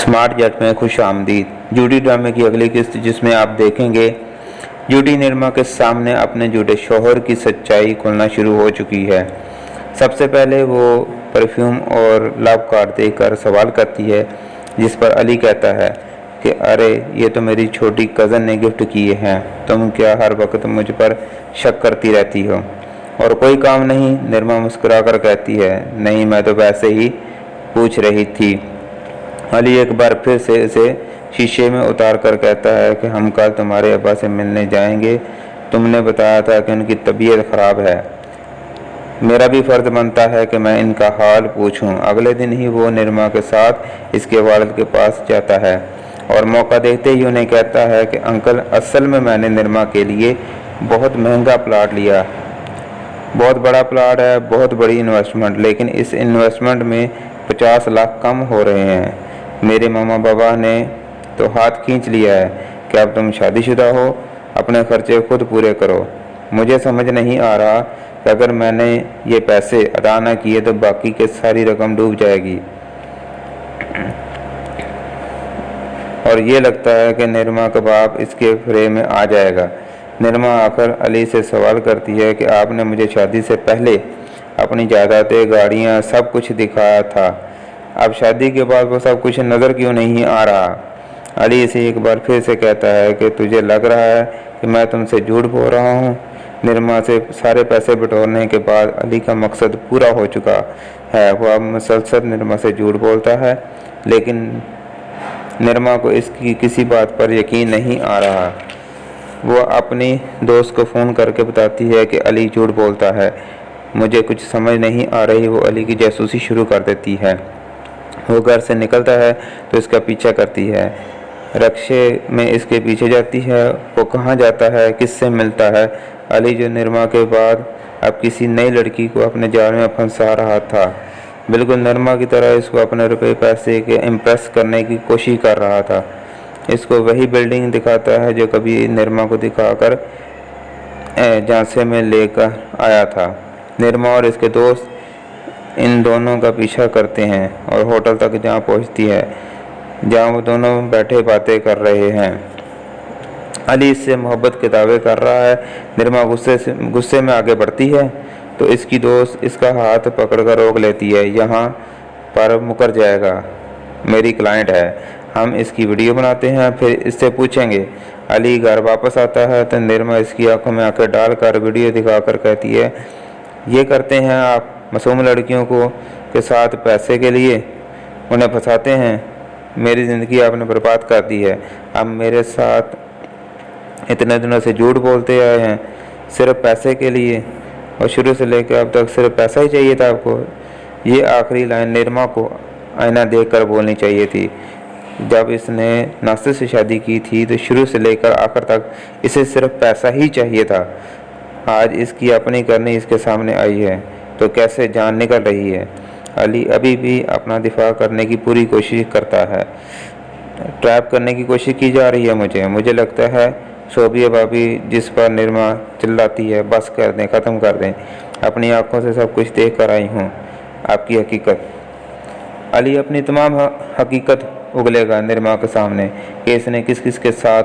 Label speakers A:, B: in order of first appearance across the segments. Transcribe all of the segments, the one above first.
A: Smart jet में खुश आमदीद। जूडी ड्रामे की अगली किस्त जिसमें आप देखेंगे जूडी निर्मा के सामने अपने झूठे शौहर की सच्चाई खुलना शुरू हो चुकी है। सबसे पहले वो परफ्यूम और लव कार्ड देकर सवाल करती है, जिस पर अली कहता है कि अरे ये तो मेरी छोटी कज़न ने गिफ्ट किए हैं, तुम क्या हर वक्त मुझ पर शक करती रहती हो? और कोई काम नहीं, निर्मा मुस्कुरा कर कहती है, नहीं मैं तो वैसे ही पूछ रही थी। अली एक बार फिर से इसे शीशे में उतार कर कहता है कि हम कल तुम्हारे अब्बा से मिलने जाएंगे, तुमने बताया था कि उनकी तबीयत ख़राब है, मेरा भी फ़र्ज़ बनता है कि मैं इनका हाल पूछूं। अगले दिन ही वो निर्मा के साथ इसके वालिद के पास जाता है और मौका देखते ही उन्हें कहता है कि अंकल असल में मैंने निर्मा के लिए बहुत महंगा प्लाट लिया, बहुत बड़ा प्लाट है, बहुत बड़ी इन्वेस्टमेंट, लेकिन इस इन्वेस्टमेंट में 50 लाख कम हो रहे हैं। मेरे मामा बाबा ने तो हाथ खींच लिया है कि अब तुम शादीशुदा हो, अपने खर्चे खुद पूरे करो। मुझे समझ नहीं आ रहा कि अगर मैंने ये पैसे अदा न किए तो बाकी के सारी रकम डूब जाएगी। और ये लगता है कि निर्मा का बाप इसके फ्रेम में आ जाएगा। निर्मा आकर अली से सवाल करती है कि आपने मुझे शादी से पहले अपनी जायदादें, गाड़ियाँ, सब कुछ दिखाया था, अब शादी के बाद वो सब कुछ नज़र क्यों नहीं आ रहा? अली इसे एक बार फिर से कहता है कि तुझे लग रहा है कि मैं तुमसे झूठ बोल रहा हूँ। निर्मा से सारे पैसे बटोरने के बाद अली का मकसद पूरा हो चुका है। वह अब मुसलसल निर्मा से झूठ बोलता है, लेकिन निर्मा को इसकी किसी बात पर यकीन नहीं आ रहा। वो अपनी दोस्त को फ़ोन करके बताती है कि अली झूठ बोलता है, मुझे कुछ समझ नहीं आ रही। वो अली की जासूसी शुरू कर देती है। वो घर से निकलता है तो इसका पीछा करती है, रक्शे में इसके पीछे जाती है। वो कहाँ जाता है, किससे मिलता है? अली जो निर्मा के बाद अब किसी नई लड़की को अपने जाल में फंसा रहा था, बिल्कुल निर्मा की तरह इसको अपने रुपए पैसे के इम्प्रेस करने की कोशिश कर रहा था। इसको वही बिल्डिंग दिखाता है जो कभी निर्मा को दिखाकर झांसे में लेकर आया था। निर्मा और इसके दोस्त इन दोनों का पीछा करते हैं और होटल तक जहाँ पहुँचती है, जहाँ वो दोनों बैठे बातें कर रहे हैं। अली इससे मोहब्बत के दावे कर रहा है। निर्मा गुस्से में आगे बढ़ती है तो इसकी दोस्त इसका हाथ पकड़कर रोक लेती है, यहाँ पर मुकर जाएगा, मेरी क्लाइंट है, हम इसकी वीडियो बनाते हैं, फिर इससे पूछेंगे। अली घर वापस आता है तो निर्मा इसकी आंखों में आंखें डालकर वीडियो दिखाकर कहती है, ये करते हैं आप मासूम लड़कियों को के साथ पैसे के लिए, उन्हें फंसाते हैं। मेरी ज़िंदगी आपने बर्बाद कर दी है। अब मेरे साथ इतने दिनों से झूठ बोलते आए हैं सिर्फ पैसे के लिए, और शुरू से लेकर अब तक सिर्फ पैसा ही चाहिए था आपको। ये आखिरी लाइन निर्मा को आईना देखकर बोलनी चाहिए थी। जब इसने नासिर से शादी की थी तो शुरू से लेकर आखिर तक इसे सिर्फ पैसा ही चाहिए था। आज इसकी अपनी करनी इसके सामने आई है तो कैसे जान निकल रही है। अली अभी भी अपना दिफा करने की पूरी कोशिश करता है। ट्रैप करने की कोशिश की जा रही है। मुझे लगता है शोभिया भाभी जिस पर निर्मा चिल्लाती है, बस कर दें, ख़त्म कर दें, अपनी आंखों से सब कुछ देख कर आई हूँ, आपकी हकीकत। अली अपनी तमाम हकीकत उगलेगा निर्मा के सामने कि इसने किस किस के साथ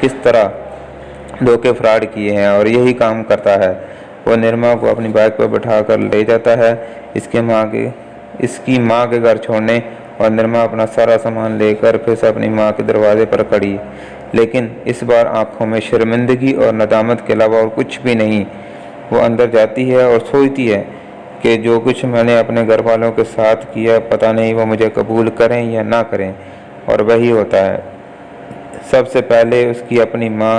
A: किस तरह धोखे फ्रॉड किए हैं, और यही काम करता है। वो निर्मा को अपनी बाइक पर बैठाकर ले जाता है इसकी माँ के घर छोड़ने, और निर्मा अपना सारा सामान लेकर फिर से अपनी माँ के दरवाजे पर खड़ी, लेकिन इस बार आंखों में शर्मिंदगी और नदामत के अलावा और कुछ भी नहीं। वो अंदर जाती है और सोचती है कि जो कुछ मैंने अपने घर वालों के साथ किया, पता नहीं वो मुझे कबूल करें या ना करें, और वही होता है। सबसे पहले उसकी अपनी माँ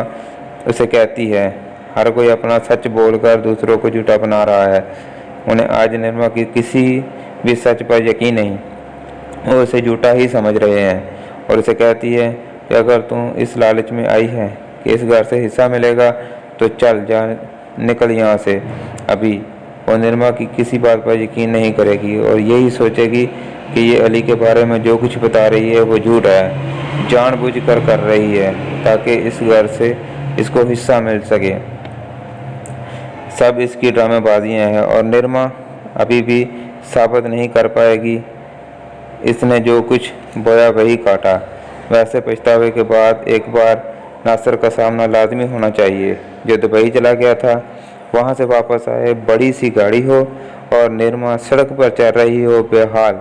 A: उसे कहती है, हर कोई अपना सच बोलकर दूसरों को झूठा बना रहा है। उन्हें आज निर्मा की किसी भी सच पर यकीन नहीं, वो उसे झूठा ही समझ रहे हैं। और उसे कहती है कि अगर तू इस लालच में आई है कि इस घर से हिस्सा मिलेगा तो चल जा, निकल यहाँ से अभी। और निर्मा की किसी बात पर यकीन नहीं करेगी और यही सोचेगी कि ये अली के बारे में जो कुछ बता रही है वो झूठ है, जानबूझकर कर रही है ताकि इस घर से इसको हिस्सा मिल सके। सब इसकी ड्रामेबाजियाँ हैं और निर्मा अभी भी साबित नहीं कर पाएगी इसने जो कुछ बोया वही काटा। वैसे पछतावे के बाद एक बार नासिर का सामना लाजमी होना चाहिए। जो दुबई चला गया था, वहाँ से वापस आए, बड़ी सी गाड़ी हो और निरमा सड़क पर चल रही हो बेहाल।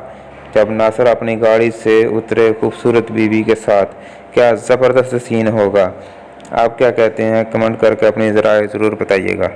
A: जब नासिर अपनी गाड़ी से उतरे खूबसूरत बीवी के साथ, क्या ज़बरदस्त सीन होगा। आप क्या कहते हैं? कमेंट करके अपनी राय ज़रूर बताइएगा।